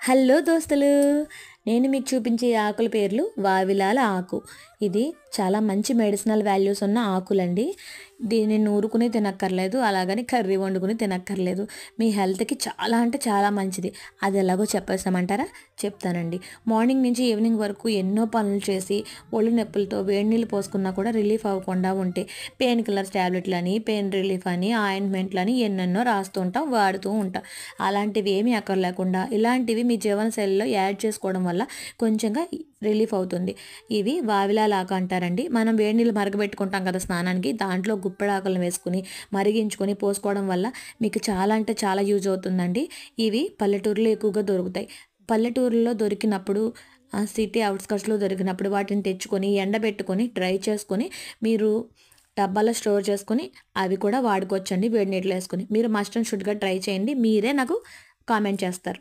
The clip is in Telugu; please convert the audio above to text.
హలో దోస్తులు, నేను మీకు చూపించే ఆకుల పేర్లు వావిలాల ఆకు. ఇది చాలా మంచి మెడిసినల్ వాల్యూస్ ఉన్న ఆకులండి. దీన్ని నూరుకుని తినక్కర్లేదు, అలాగని కర్రీ వండుకుని తినక్కర్లేదు. మీ హెల్త్కి చాలా అంటే చాలా మంచిది. అది ఎలాగో చెప్పేస్తామంటారా? చెప్తానండి. మార్నింగ్ నుంచి ఈవినింగ్ వరకు ఎన్నో పనులు చేసి ఒళ్ళు నొప్పులతో వేడి నీళ్ళు పోసుకున్నా కూడా రిలీఫ్ అవ్వకుండా ఉంటే పెయిన్ కిల్లర్స్ ట్యాబ్లెట్లని, పెయిన్ రిలీఫ్ అని, ఆయింట్మెంట్లని ఎన్నెన్నో రాస్తూ ఉంటాం, వాడుతూ ఉంటాం. అలాంటివి ఏమీ అక్కర్లేకుండా ఇలాంటివి మీ జీవనశైలిలో యాడ్ చేసుకోవడం వల్ల కొంచెంగా రిలీఫ్ అవుతుంది. ఇవి వావిలాలాకు అంటారండి. మనం వేడి నీళ్ళు మరగబెట్టుకుంటాం కదా స్నానానికి, దాంట్లో గుప్పెడాకులను వేసుకుని మరిగించుకొని పోసుకోవడం వల్ల మీకు చాలా అంటే చాలా యూజ్ అవుతుందండి. ఇవి పల్లెటూరులో ఎక్కువగా దొరుకుతాయి. పల్లెటూరులో దొరికినప్పుడు, సిటీ అవుట్స్కట్స్లో దొరికినప్పుడు వాటిని తెచ్చుకొని ఎండబెట్టుకొని డ్రై చేసుకొని మీరు డబ్బాలో స్టోర్ చేసుకొని అవి కూడా వాడుకోవచ్చండి వేడి నీటిలో వేసుకొని. మీరు మస్ట్ అండ్ షుడ్గా ట్రై చేయండి. మీరే నాకు కామెంట్ చేస్తారు.